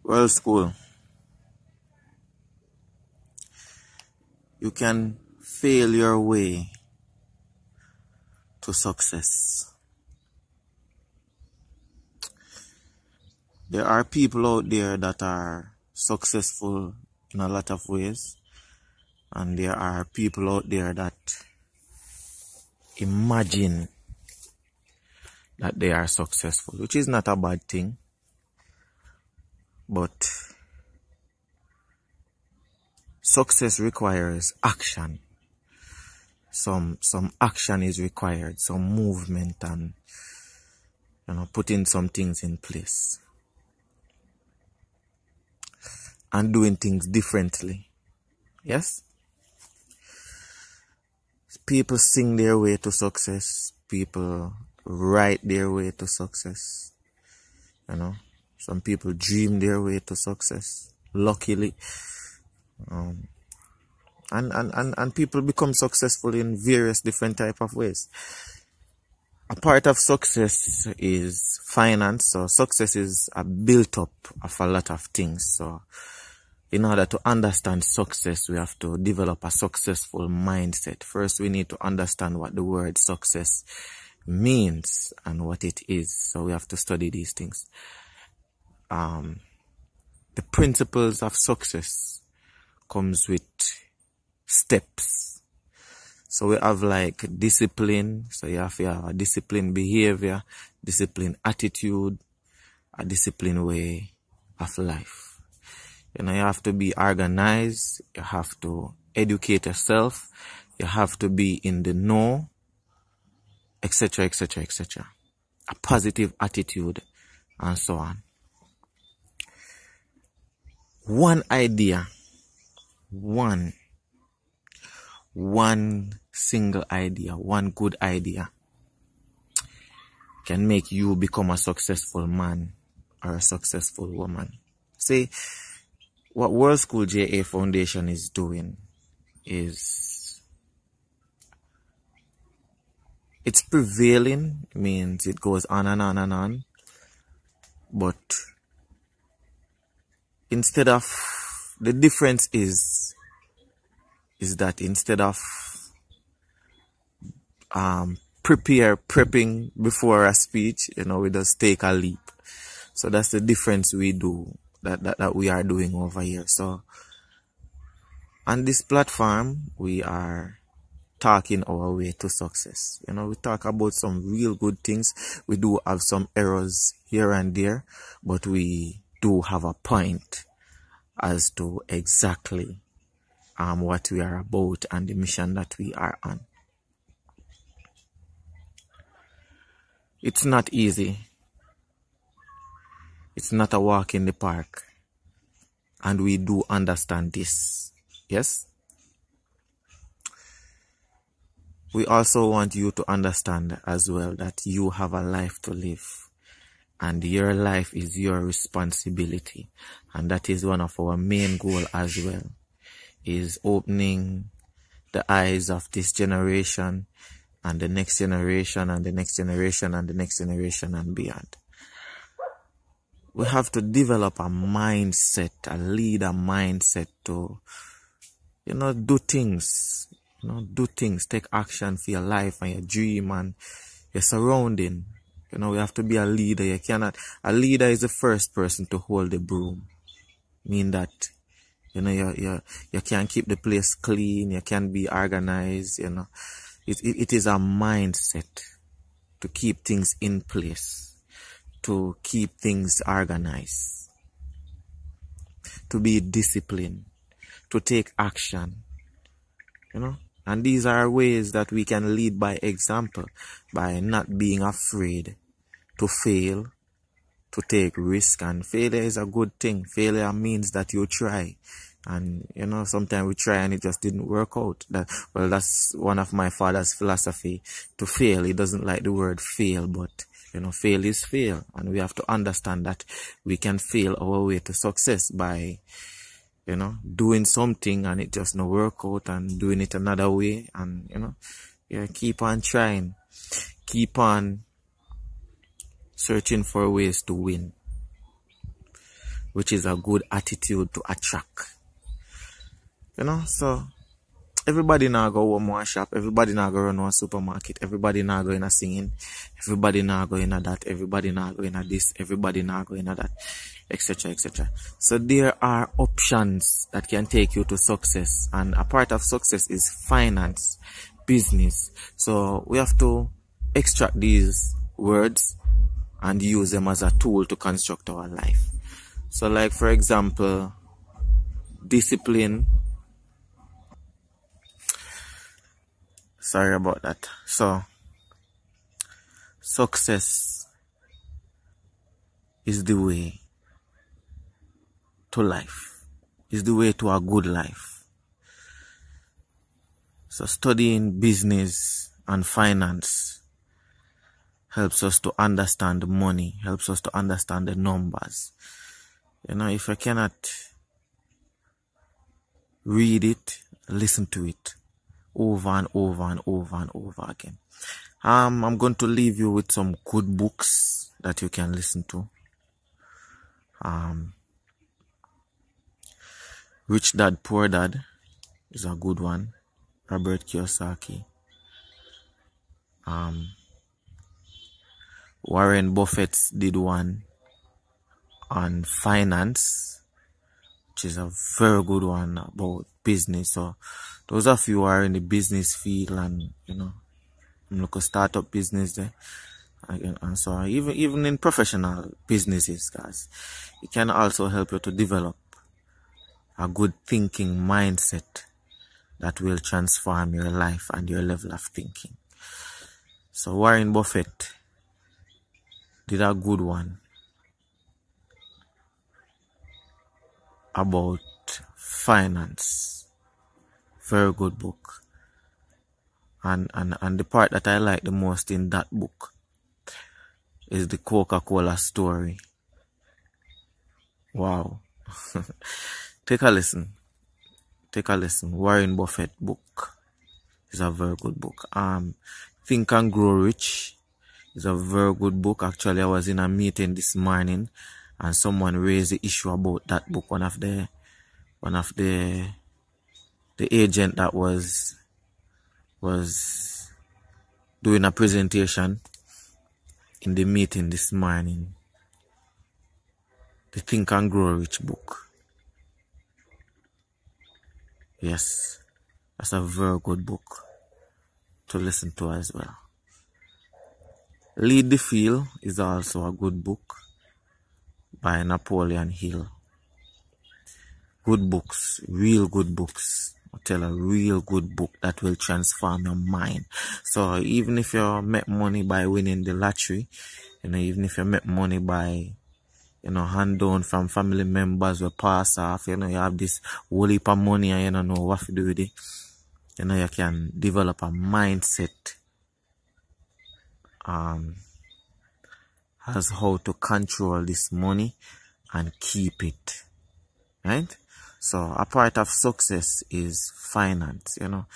Well, school, you can fail your way to success. There are people out there that are successful in a lot of ways, and there are people out there that imagine that they are successful, which is not a bad thing, but success requires action. Some action is required, some movement, and putting some things in place and doing things differently. Yes? People sing their way to success. People write their way to success. Some people dream their way to success. Luckily. And people become successful in various different type of ways. A part of success is finance. So success is a built up of a lot of things. So in order to understand success, we have to develop a successful mindset. First, we need to understand what the word success means and what it is. So we have to study these things. The principles of success comes with steps. So we have like discipline. So you have to have a disciplined behavior, disciplined attitude, a disciplined way of life. You have to be organized. You have to educate yourself. You have to be in the know, etc., etc., etc. A positive attitude, and so on. One idea, one single idea, one good idea can make you become a successful man or a successful woman. See, what World School JA Foundation is doing is, it's prevailing, means it goes on and on and on, but instead of, the difference is that instead of prepping before a speech, we just take a leap. So that's the difference we do, that we are doing over here. So on this platform, we are talking our way to success. We talk about some real good things. We do have some errors here and there, but we do have a point as to exactly what we are about and the mission that we are on. It's not easy. It's not a walk in the park. And we do understand this. Yes? We also want you to understand as well that you have a life to live. And your life is your responsibility. And that is one of our main goals as well. Is opening the eyes of this generation and the next generation and the next generation and the next generation and beyond. We have to develop a mindset, a leader mindset to, do things. Do things, take action for your life and your dream and your surrounding. We have to be a leader. A leader is the first person to hold the broom. Mean that, you can keep the place clean, you can be organized, It is a mindset to keep things in place, to keep things organized, to be disciplined, to take action, And these are ways that we can lead by example, by not being afraid to fail, to take risk. And failure is a good thing. Failure means that you try. And, sometimes we try and it just didn't work out. That's one of my father's philosophy, to fail. He doesn't like the word fail, but, fail is fail. And we have to understand that we can fail our way to success by, doing something and it just not work out, and doing it another way. And, keep on trying. Keep on searching for ways to win. which is a good attitude to attract. You know, so everybody now go one more shop, everybody now go run one supermarket, everybody now go in a singing, everybody now go in a that, everybody now go in a this, everybody now go in a that, etc., etc. So there are options that can take you to success, and a part of success is finance, business. So we have to extract these words and use them as a tool to construct our life. So like for example, discipline. Sorry about that. So success is the way to life, is the way to a good life. So studying business and finance helps us to understand money, helps us to understand the numbers. You know, if I cannot read it, listen to it over and over and over and over again. I'm going to leave you with some good books that you can listen to. Rich Dad, Poor Dad is a good one. Robert Kiyosaki. Warren Buffett did one on finance, which is a very good one about business. So those of you who are in the business field and, you know, look a startup business there, and so even in professional businesses, guys, it can also help you to develop a good thinking mindset that will transform your life and your level of thinking. So Warren Buffett did a good one about finance. Very good book. And the part that I like the most in that book is the Coca-Cola story. Wow. Take a listen. Take a listen. Warren Buffett book is a very good book. Think and Grow Rich is a very good book. Actually, I was in a meeting this morning and someone raised the issue about that book. One of the agent that was doing a presentation in the meeting this morning. The Think and Grow Rich book. Yes, that's a very good book to listen to as well. Lead the Field is also a good book by Napoleon Hill. Good books, real good books. I'll tell a real good book that will transform your mind. So even if you make money by winning the lottery, you know, even if you make money by, you know, hand down from family members will pass off, you know, you have this whole heap of money and you don't know what to do with it. You know, you can develop a mindset as how to control this money and keep it. Right? So a part of success is finance, you know.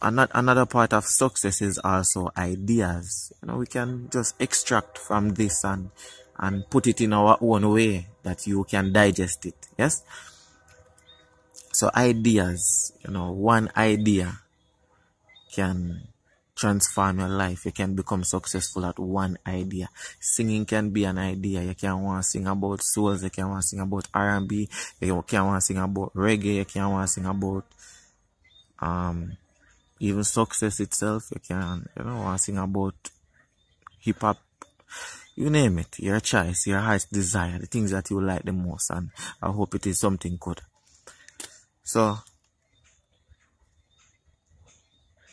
Another part of success is also ideas. You know, we can just extract from this and put it in our own way that you can digest it. Yes? So ideas, you know, one idea can transform your life. You can become successful at one idea. Singing can be an idea. You can want to sing about souls. You can want to sing about R&B. You can want to sing about reggae. You can want to sing about even success itself. You can, you know, want to sing about hip hop. You name it. Your choice, your heart's desire, the things that you like the most, and I hope it is something good. So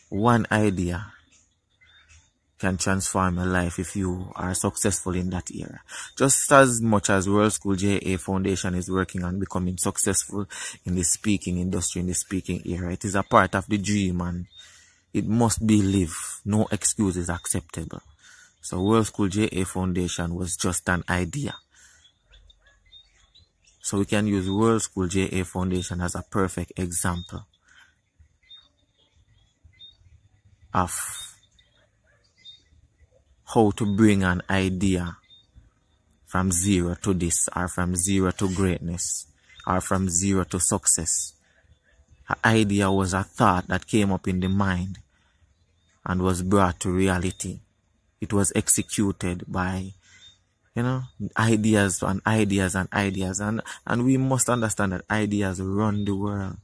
one idea can transform your life if you are successful in that area. Just as much as World School JA Foundation is working on becoming successful in the speaking industry, in the speaking area, it is a part of the dream and it must be lived. No excuse is acceptable. So World School JA Foundation was just an idea. So we can use World School JA Foundation as a perfect example of how to bring an idea from zero to this, or from zero to greatness, or from zero to success. An idea was a thought that came up in the mind and was brought to reality. It was executed by, ideas and ideas and ideas. And we must understand that ideas run the world.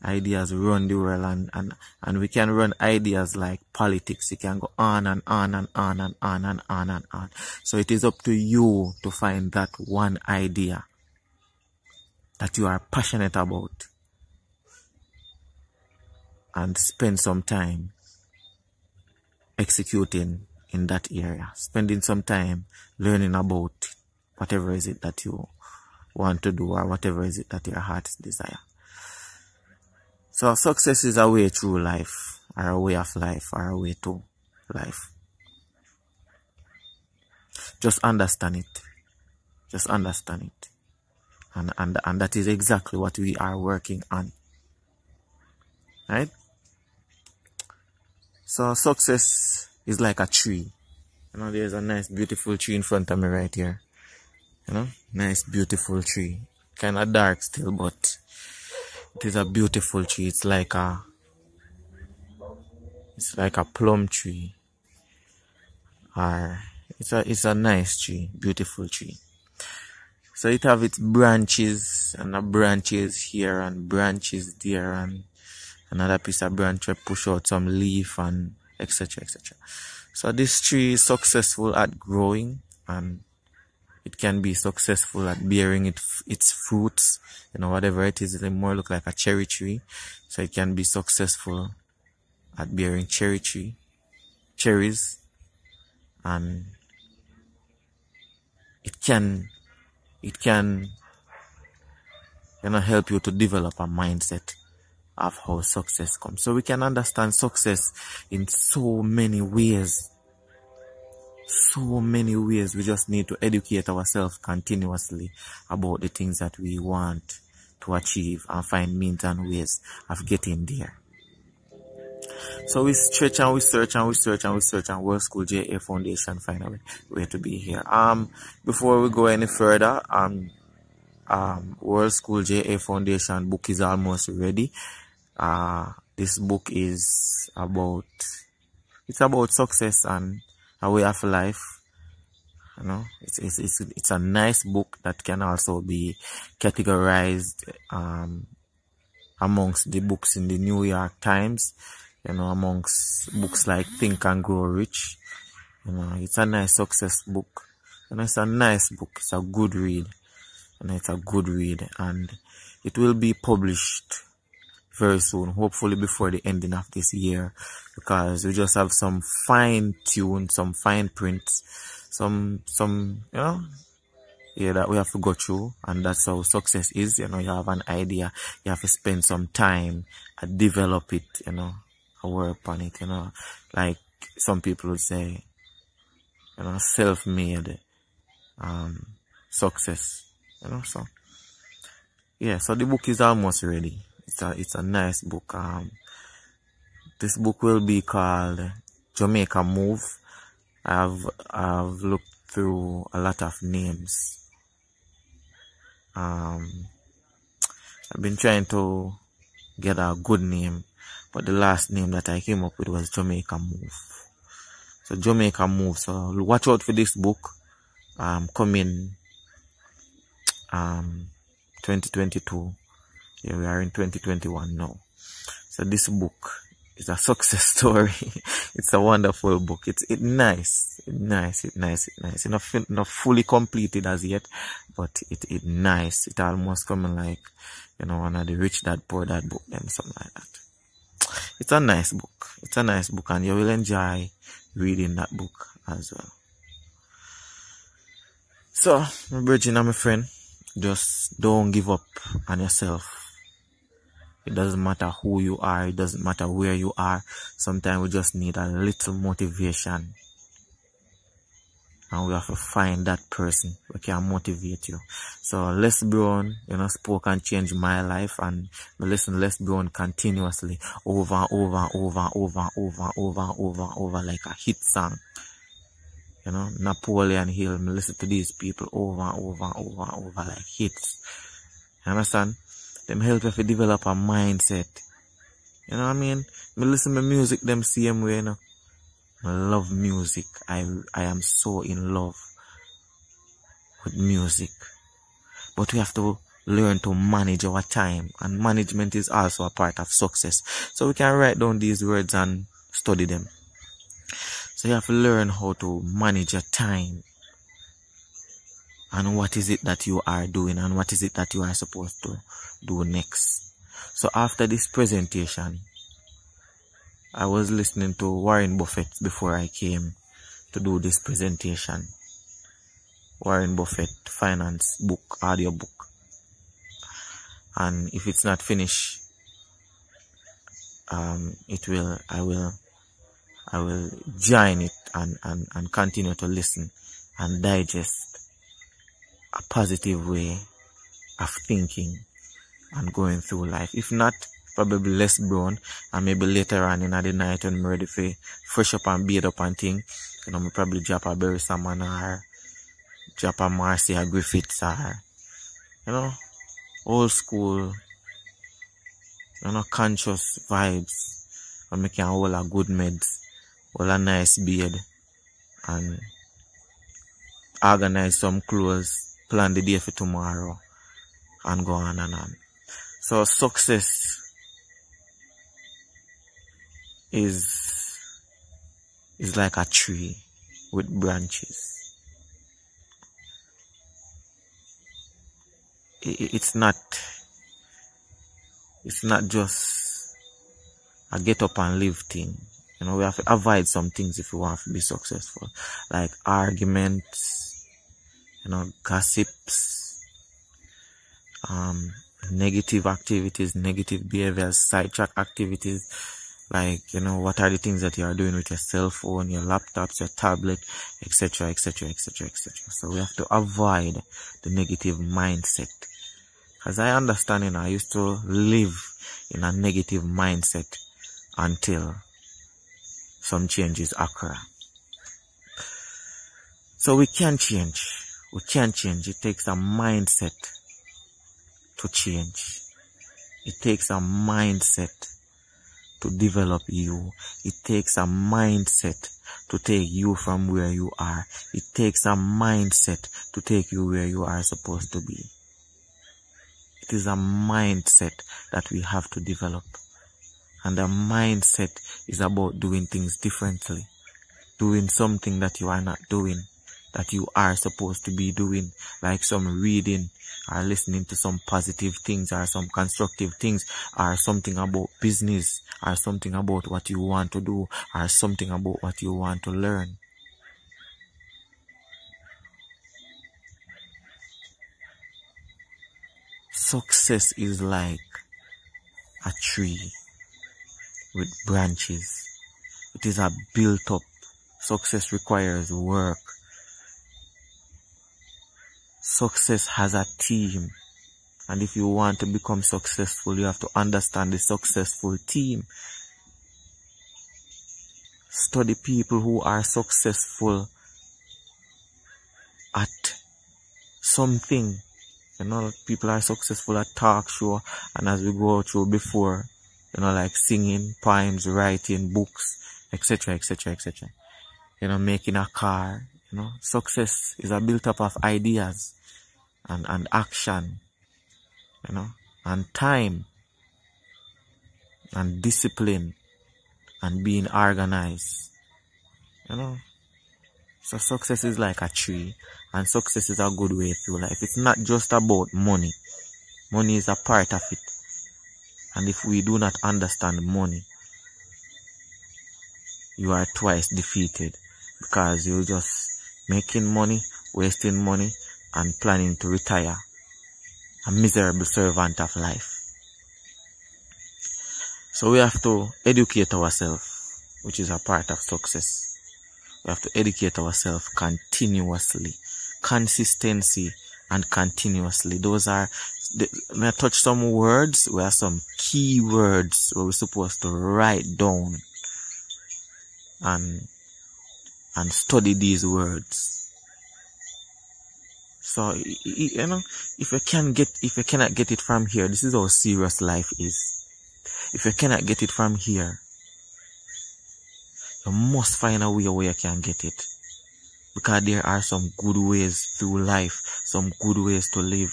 Ideas run the world, and we can run ideas like politics. It can go on and on and on and on and on and on. So it is up to you to find that one idea that you are passionate about and spend some time executing in that area. Spending some time learning about whatever is it that you want to do, or whatever is it that your heart's desire. So success is a way through life, or a way of life, or a way to life. Just understand it. Just understand it. And that is exactly what we are working on. Right? So success is like a tree. There's a nice beautiful tree in front of me right here. Nice beautiful tree. Kind of dark still, but it is a beautiful tree. It's like a plum tree. Or it's a nice tree, beautiful tree. So it have its branches, and the branches here and branches there, and another piece of branch will push out some leaf, and etc. etc. So this tree is successful at growing, and it can be successful at bearing its fruits. Whatever it is, it more look like a cherry tree. So it can be successful at bearing cherries, and it can help you to develop a mindset of how success comes. So we can understand success in so many ways. So many ways. We just need to educate ourselves continuously about the things that we want to achieve, and find means and ways of getting there. So we stretch and we search and we search and we search, and World School JA Foundation find a way to be here. Before we go any further, World School JA Foundation book is almost ready. This book is about success and a way of life. It's a nice book that can also be categorized amongst the books in the New York Times, amongst books like Think and Grow Rich. It's a nice success book. It's a nice book. It's a good read. It's a good read, and it will be published very soon, hopefully before the ending of this year, because we just have some fine tune, some fine prints, some that we have to go through. And that's how success is. You have an idea, you have to spend some time and develop it, work on it, like some people would say, self-made success, so yeah. So the book is almost ready. It's a nice book. This book will be called Jamaica Move. I've looked through a lot of names. I've been trying to get a good name, but the last name that I came up with was Jamaica Move. So Jamaica Move. So watch out for this book. Coming 2022. Yeah, we are in 2021 now. So this book is a success story. It's a wonderful book. It's nice. It's not fully completed as yet, but it nice. It almost coming like, one of the Rich Dad Poor Dad book, them something like that. It's a nice book. It's a nice book, and you will enjoy reading that book as well. So, my brethren and my friend, just don't give up on yourself. It doesn't matter who you are. It doesn't matter where you are. Sometimes we just need a little motivation. And we have to find that person who can motivate you. So Les Brown, spoke and changed my life. And I listen Les Brown continuously over like a hit song. You know, Napoleon Hill, me listen to these people over and over and over and over like hits. You understand? Them help you to develop a mindset. You know what I mean? Me listen to music them same way, you know. I love music. I am so in love with music. But we have to learn to manage our time. And management is also a part of success. So we can write down these words and study them. So you have to learn how to manage your time. And what is it that you are doing and what is it that you are supposed to do next. So after this presentation, I was listening to Warren Buffett before I came to do this presentation. Warren Buffett finance book, audio book. And if it's not finished, I will join it and continue to listen and digest a positive way of thinking and going through life. If not, probably less brown, and maybe later on in the night when I'm ready for fresh up and beat up and thing, you know, me probably drop a Barry Salmon or drop a Marcia Griffiths or, you know, old school, you know, conscious vibes, and make a whole a good meds, all a nice beard, and organize some clothes, plan the day for tomorrow, and go on and on. So success is like a tree with branches. It's not just a get up and live thing. You know, we have to avoid some things if we want to be successful, like arguments, you know, gossips, negative activities, negative behaviors, sidetrack activities, like, you know, what are the things that you are doing with your cell phone, your laptops, your tablet, etc., etc., etc., etc. So we have to avoid the negative mindset. As I understand, you know, I used to live in a negative mindset until some changes occur. So we can change. We can change. It takes a mindset to change. It takes a mindset to develop you. It takes a mindset to take you from where you are. It takes a mindset to take you where you are supposed to be. It is a mindset that we have to develop. And the mindset is about doing things differently. Doing something that you are not doing, that you are supposed to be doing, like some reading, or listening to some positive things, or some constructive things, or something about business, or something about what you want to do, or something about what you want to learn. Success is like a tree with branches. It is a built up. Success requires work. Success has a team. And if you want to become successful, you have to understand the successful team. Study people who are successful at something. You know, people are successful at talk show, and as we go through before, you know, like singing, poems, writing, books, etc., etc., etc. You know, making a car. You know, success is a built up of ideas and action, you know, and time and discipline and being organized, you know. So success is like a tree, and success is a good way through life. It's not just about money. Money is a part of it. And if we do not understand money, you are twice defeated, because you're just making money, wasting money, and planning to retire, a miserable servant of life. So we have to educate ourselves, which is a part of success. We have to educate ourselves continuously. Consistency and continuously. Those are, may I touch some words? We have some key words where we're supposed to write down and and study these words. So, you know, if you cannot get it from here, this is how serious life is. If you cannot get it from here, you must find a way where you can get it. Because there are some good ways through life, some good ways to live,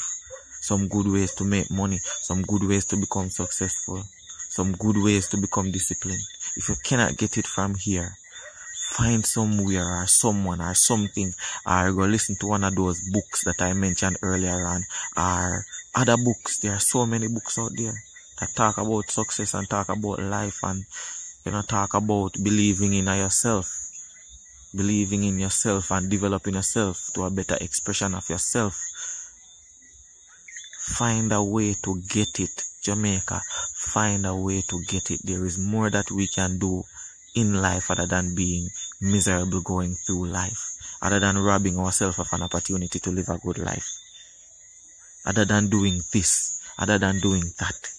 some good ways to make money, some good ways to become successful, some good ways to become disciplined. If you cannot get it from here, find somewhere or someone or something, or go listen to one of those books that I mentioned earlier on, or other books. There are so many books out there that talk about success and talk about life and, you know, talk about believing in yourself and developing yourself to a better expression of yourself. Find a way to get it, Jamaica. Find a way to get it. There is more that we can do in life other than being miserable going through life, other than robbing ourselves of an opportunity to live a good life, other than doing this, other than doing that.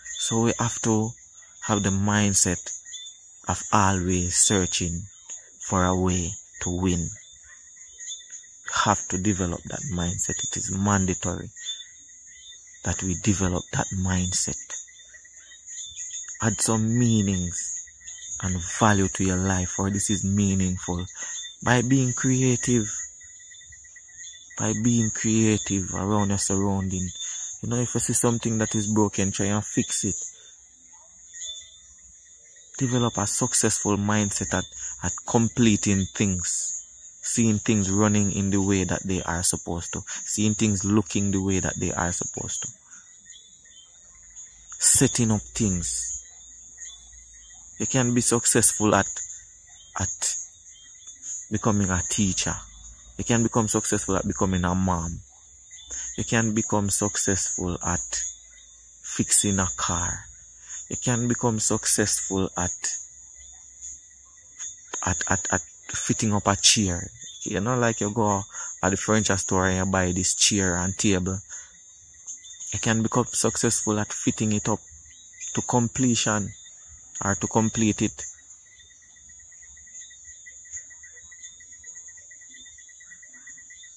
So we have to have the mindset of always searching for a way to win. Have to develop that mindset. It is mandatory that we develop that mindset. Add some meanings and value to your life, for this is meaningful, by being creative around your surrounding. You know, if you see something that is broken, try and fix it. Develop a successful mindset at completing things, seeing things running in the way that they are supposed to, seeing things looking the way that they are supposed to, setting up things. You can be successful at becoming a teacher. You can become successful at becoming a mom. You can become successful at fixing a car. You can become successful at fitting up a chair. You know, like you go at the furniture store and you buy this chair and table. You can become successful at fitting it up to completion or to complete it.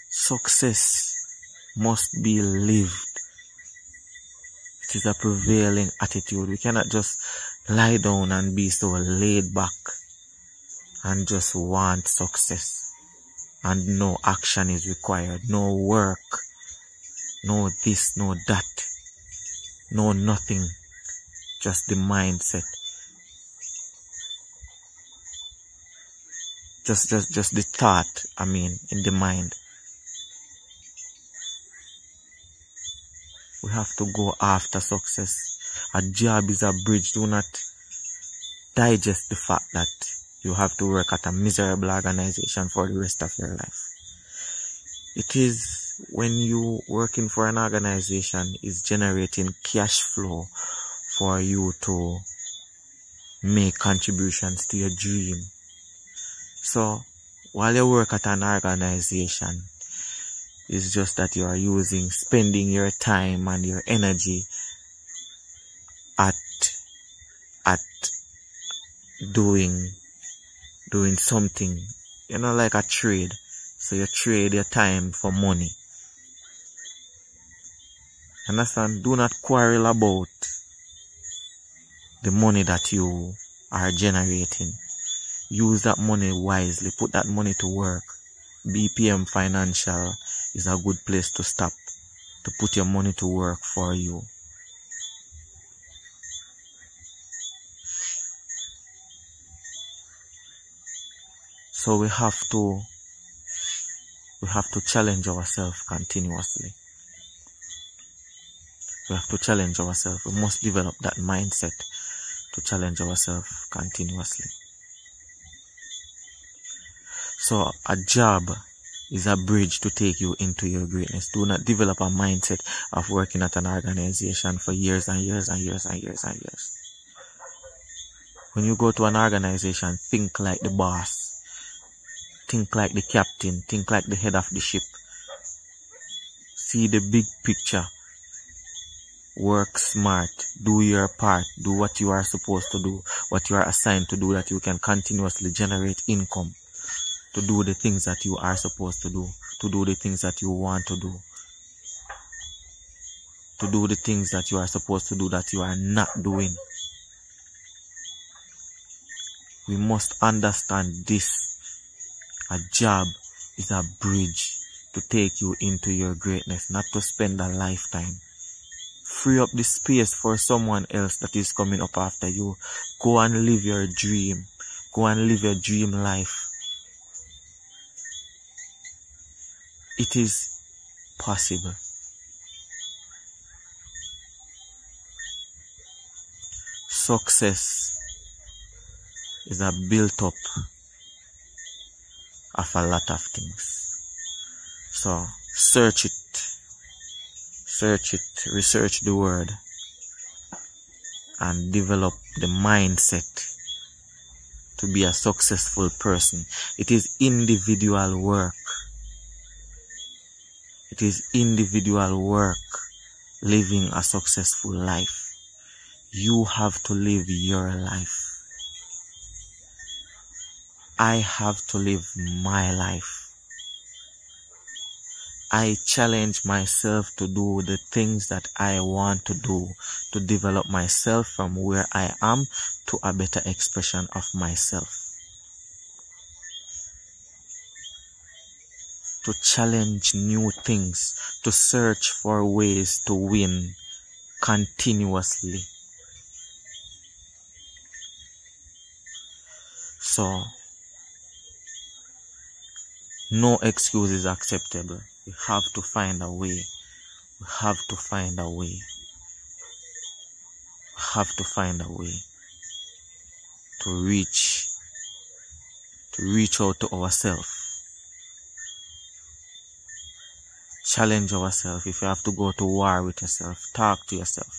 Success must be lived. It is a prevailing attitude. We cannot just lie down and be so laid back and just want success and no action is required, no work, no this, no that, no nothing, just the mindset, just the thought, in the mind. We have to go after success. A job is a bridge. Do not digest the fact that you have to work at a miserable organization for the rest of your life. It is when you working for an organization is generating cash flow for you to make contributions to your dream. So while you work at an organization, it's just that you are spending your time and your energy at doing something, you know, like a trade. So you trade your time for money. Understand? Do not quarrel about the money that you are generating. Use that money wisely. Put that money to work. BPM Financial is a good place to stop, to put your money to work for you. So we have to challenge ourselves continuously. We have to challenge ourselves. We must develop that mindset to challenge ourselves continuously. So a job is a bridge to take you into your greatness. Do not develop a mindset of working at an organization for years and years and years and years and years. When you go to an organization, think like the boss. Think like the captain. Think like the head of the ship. See the big picture. Work smart. Do your part. Do what you are supposed to do. What you are assigned to do, that you can continuously generate income. To do the things that you are supposed to do. To do the things that you want to do. To do the things that you are supposed to do that you are not doing. We must understand this. A job is a bridge to take you into your greatness, not to spend a lifetime. Free up the space for someone else that is coming up after you. Go and live your dream. Go and live your dream life. It is possible. Success is a built up of a lot of things. So search it, research the word, and develop the mindset to be a successful person. It is individual work. It is individual work living a successful life. You have to live your life. I have to live my life. I challenge myself to do the things that I want to do, to develop myself from where I am to a better expression of myself. To challenge new things, to search for ways to win continuously. So, no excuse is acceptable. We have to find a way. We have to find a way. We have to find a way to reach out to ourselves. Challenge ourselves. If you have to go to war with yourself, talk to yourself.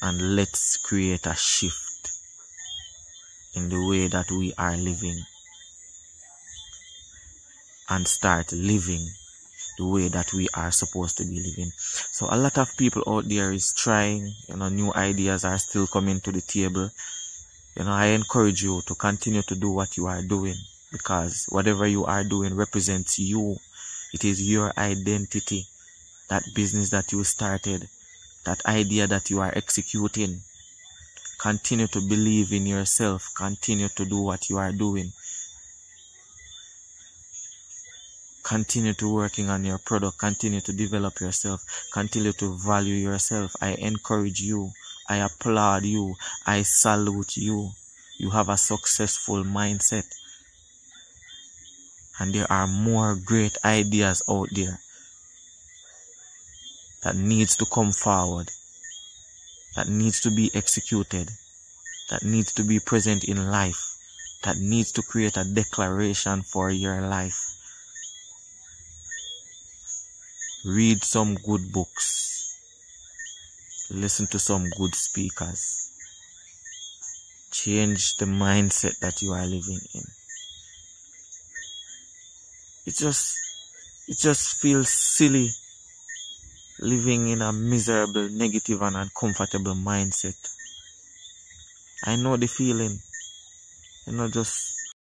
And let's create a shift in the way that we are living. And start living the way that we are supposed to be living. So a lot of people out there is trying, new ideas are still coming to the table. I encourage you to continue to do what you are doing, because whatever you are doing represents you. It is your identity. That business that you started, that idea that you are executing. Continue to believe in yourself. Continue to do what you are doing. Continue to working on your product. Continue to develop yourself. Continue to value yourself. I encourage you. I applaud you. I salute you. You have a successful mindset. And there are more great ideas out there that needs to come forward. That needs to be executed. That needs to be present in life. That needs to create a declaration for your life. Read some good books. Listen to some good speakers. Change the mindset that you are living in. It just feels silly living in a miserable, negative and uncomfortable mindset. I know the feeling. Just